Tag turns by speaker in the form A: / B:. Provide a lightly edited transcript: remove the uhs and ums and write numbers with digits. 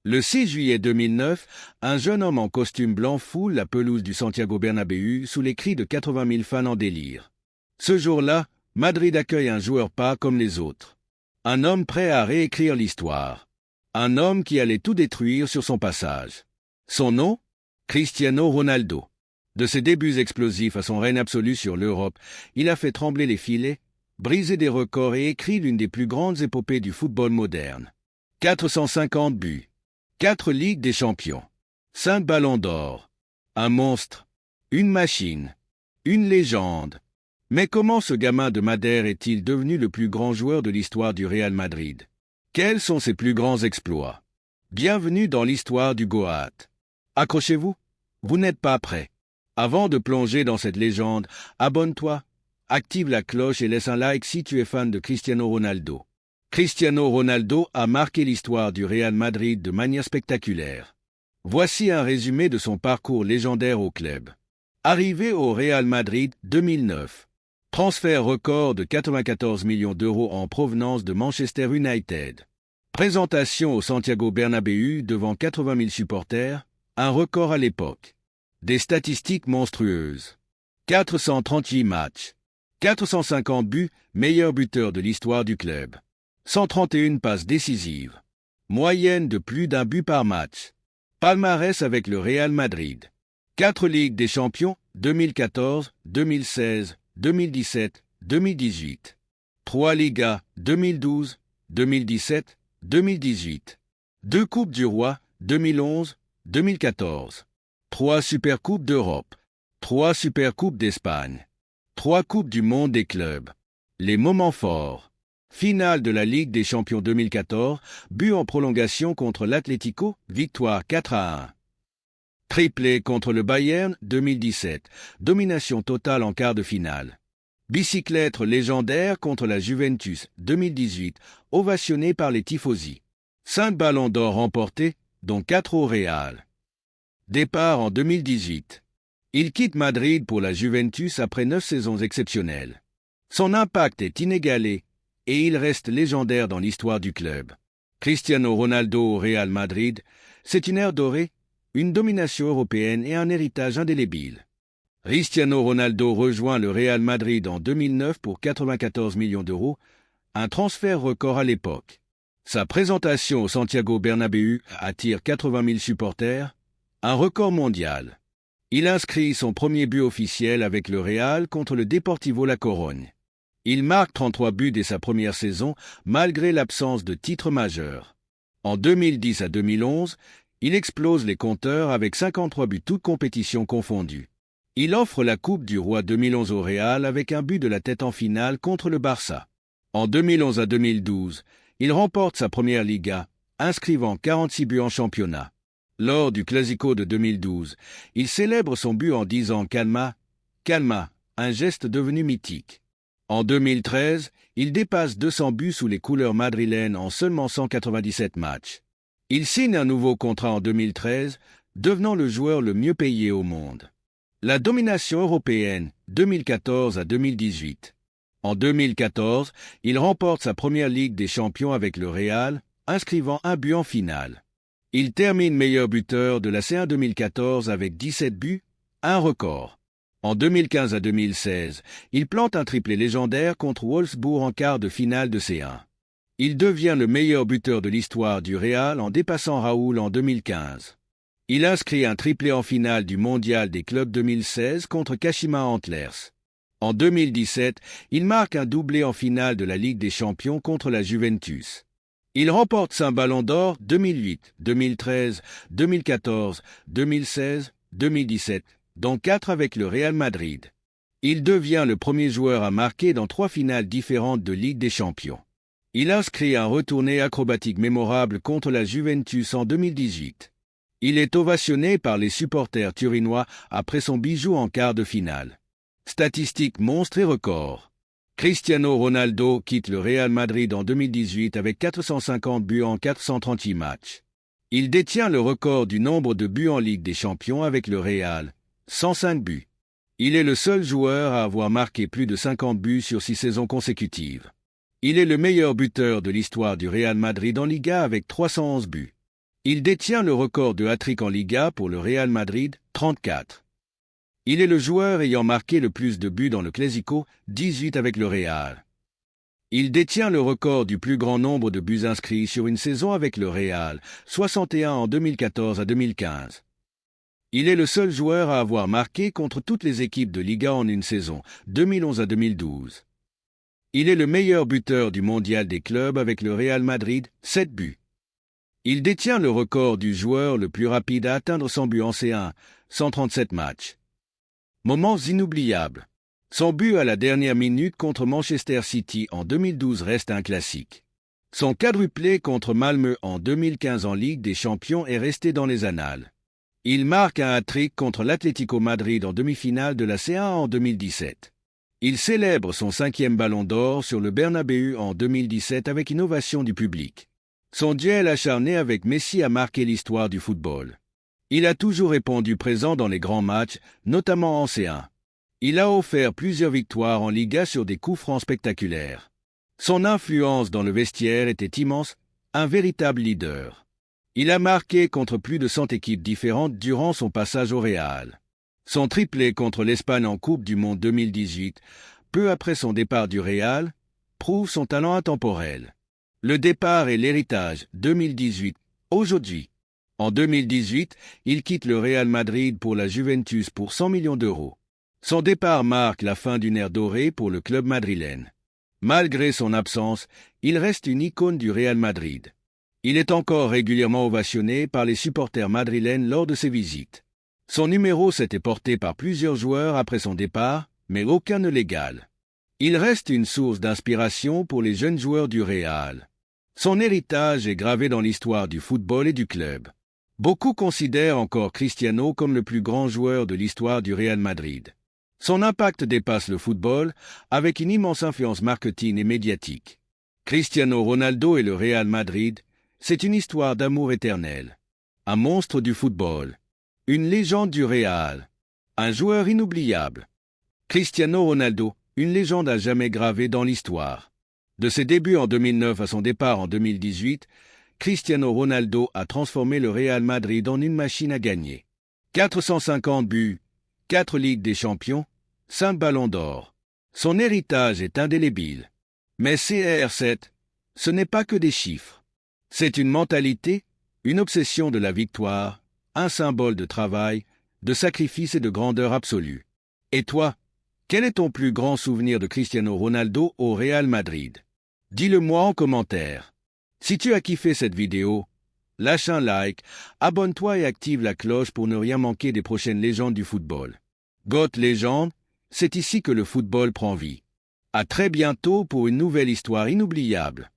A: Le 6 juillet 2009, un jeune homme en costume blanc foule la pelouse du Santiago Bernabéu sous les cris de 80 000 fans en délire. Ce jour-là, Madrid accueille un joueur pas comme les autres. Un homme prêt à réécrire l'histoire. Un homme qui allait tout détruire sur son passage. Son nom? Cristiano Ronaldo. De ses débuts explosifs à son règne absolu sur l'Europe, il a fait trembler les filets, brisé des records et écrit l'une des plus grandes épopées du football moderne. 450 buts. 4 Ligues des Champions. 5 ballons d'or. Un monstre. Une machine. Une légende. Mais comment ce gamin de Madère est-il devenu le plus grand joueur de l'histoire du Real Madrid? Quels sont ses plus grands exploits? Bienvenue dans l'histoire du Goat. Accrochez-vous, vous n'êtes pas prêts. Avant de plonger dans cette légende, abonne-toi, active la cloche et laisse un like si tu es fan de Cristiano Ronaldo. Cristiano Ronaldo a marqué l'histoire du Real Madrid de manière spectaculaire. Voici un résumé de son parcours légendaire au club. Arrivé au Real Madrid 2009. Transfert record de 94 millions d'euros en provenance de Manchester United. Présentation au Santiago Bernabéu devant 80 000 supporters, un record à l'époque. Des statistiques monstrueuses. 438 matchs. 450 buts, meilleur buteur de l'histoire du club. 131 passes décisives. Moyenne de plus d'un but par match. Palmarès avec le Real Madrid. 4 Ligues des Champions, 2014, 2016, 2017, 2018. 3 Ligas, 2012, 2017, 2018. 2 Coupes du Roi, 2011, 2014. 3 Supercoupes d'Europe. 3 Supercoupes d'Espagne. 3 Coupes du Monde des clubs. Les moments forts. Finale de la Ligue des Champions 2014, but en prolongation contre l'Atlético, victoire 4-1. Triplé contre le Bayern 2017, domination totale en quart de finale. Bicyclette légendaire contre la Juventus 2018, ovationné par les tifosi. 5 ballons d'or remportés, dont 4 au Real. Départ en 2018. Il quitte Madrid pour la Juventus après 9 saisons exceptionnelles. Son impact est inégalé et il reste légendaire dans l'histoire du club. Cristiano Ronaldo au Real Madrid, c'est une ère dorée, une domination européenne et un héritage indélébile. Cristiano Ronaldo rejoint le Real Madrid en 2009 pour 94 millions d'euros, un transfert record à l'époque. Sa présentation au Santiago Bernabéu attire 80 000 supporters, un record mondial. Il inscrit son premier but officiel avec le Real contre le Deportivo La Corogne. Il marque 33 buts dès sa première saison, malgré l'absence de titre majeur. En 2010 à 2011, il explose les compteurs avec 53 buts toutes compétitions confondues. Il offre la Coupe du Roi 2011 au Real avec un but de la tête en finale contre le Barça. En 2011 à 2012, il remporte sa première Liga, inscrivant 46 buts en championnat. Lors du Clasico de 2012, il célèbre son but en disant « Calma, calma », un geste devenu mythique. En 2013, il dépasse 200 buts sous les couleurs madrilènes en seulement 197 matchs. Il signe un nouveau contrat en 2013, devenant le joueur le mieux payé au monde. La domination européenne, 2014 à 2018. En 2014, il remporte sa première Ligue des Champions avec le Real, inscrivant un but en finale. Il termine meilleur buteur de la C1 2014 avec 17 buts, un record. En 2015 à 2016, il plante un triplé légendaire contre Wolfsburg en quart de finale de C1. Il devient le meilleur buteur de l'histoire du Real en dépassant Raoul en 2015. Il inscrit un triplé en finale du Mondial des clubs 2016 contre Kashima Antlers. En 2017, il marque un doublé en finale de la Ligue des Champions contre la Juventus. Il remporte 5 ballons d'or 2008, 2013, 2014, 2016, 2017, dont 4 avec le Real Madrid. Il devient le premier joueur à marquer dans 3 finales différentes de Ligue des Champions. Il inscrit un retourné acrobatique mémorable contre la Juventus en 2018. Il est ovationné par les supporters turinois après son bijou en quart de finale. Statistiques monstres et records. Cristiano Ronaldo quitte le Real Madrid en 2018 avec 450 buts en 438 matchs. Il détient le record du nombre de buts en Ligue des Champions avec le Real, 105 buts. Il est le seul joueur à avoir marqué plus de 50 buts sur 6 saisons consécutives. Il est le meilleur buteur de l'histoire du Real Madrid en Liga avec 311 buts. Il détient le record de hat-trick en Liga pour le Real Madrid, 34. Il est le joueur ayant marqué le plus de buts dans le Clásico, 18 avec le Real. Il détient le record du plus grand nombre de buts inscrits sur une saison avec le Real, 61 en 2014 à 2015. Il est le seul joueur à avoir marqué contre toutes les équipes de Liga en une saison, 2011 à 2012. Il est le meilleur buteur du mondial des clubs avec le Real Madrid, 7 buts. Il détient le record du joueur le plus rapide à atteindre 100 buts en C1, 137 matchs. Moments inoubliables. Son but à la dernière minute contre Manchester City en 2012 reste un classique. Son quadruplé contre Malmö en 2015 en Ligue des Champions est resté dans les annales. Il marque un hat-trick contre l'Atlético Madrid en demi-finale de la C1 en 2017. Il célèbre son 5e ballon d'or sur le Bernabéu en 2017 avec une ovation du public. Son duel acharné avec Messi a marqué l'histoire du football. Il a toujours répondu présent dans les grands matchs, notamment en C1. Il a offert plusieurs victoires en Liga sur des coups francs spectaculaires. Son influence dans le vestiaire était immense, un véritable leader. Il a marqué contre plus de 100 équipes différentes durant son passage au Real. Son triplé contre l'Espagne en Coupe du Monde 2018, peu après son départ du Real, prouve son talent intemporel. Le départ et l'héritage 2018, aujourd'hui. En 2018, il quitte le Real Madrid pour la Juventus pour 100 millions d'euros. Son départ marque la fin d'une ère dorée pour le club madrilène. Malgré son absence, il reste une icône du Real Madrid. Il est encore régulièrement ovationné par les supporters madrilènes lors de ses visites. Son numéro s'était porté par plusieurs joueurs après son départ, mais aucun ne l'égale. Il reste une source d'inspiration pour les jeunes joueurs du Real. Son héritage est gravé dans l'histoire du football et du club. Beaucoup considèrent encore Cristiano comme le plus grand joueur de l'histoire du Real Madrid. Son impact dépasse le football, avec une immense influence marketing et médiatique. Cristiano Ronaldo et le Real Madrid, c'est une histoire d'amour éternel. Un monstre du football. Une légende du Real. Un joueur inoubliable. Cristiano Ronaldo, une légende à jamais gravée dans l'histoire. De ses débuts en 2009 à son départ en 2018, Cristiano Ronaldo a transformé le Real Madrid en une machine à gagner. 450 buts, 4 Ligues des Champions, 5 ballons d'or. Son héritage est indélébile. Mais CR7, ce n'est pas que des chiffres. C'est une mentalité, une obsession de la victoire, un symbole de travail, de sacrifice et de grandeur absolue. Et toi, quel est ton plus grand souvenir de Cristiano Ronaldo au Real Madrid? Dis-le-moi en commentaire. Si tu as kiffé cette vidéo, lâche un like, abonne-toi et active la cloche pour ne rien manquer des prochaines légendes du football. GOAT Légende, c'est ici que le football prend vie. À très bientôt pour une nouvelle histoire inoubliable.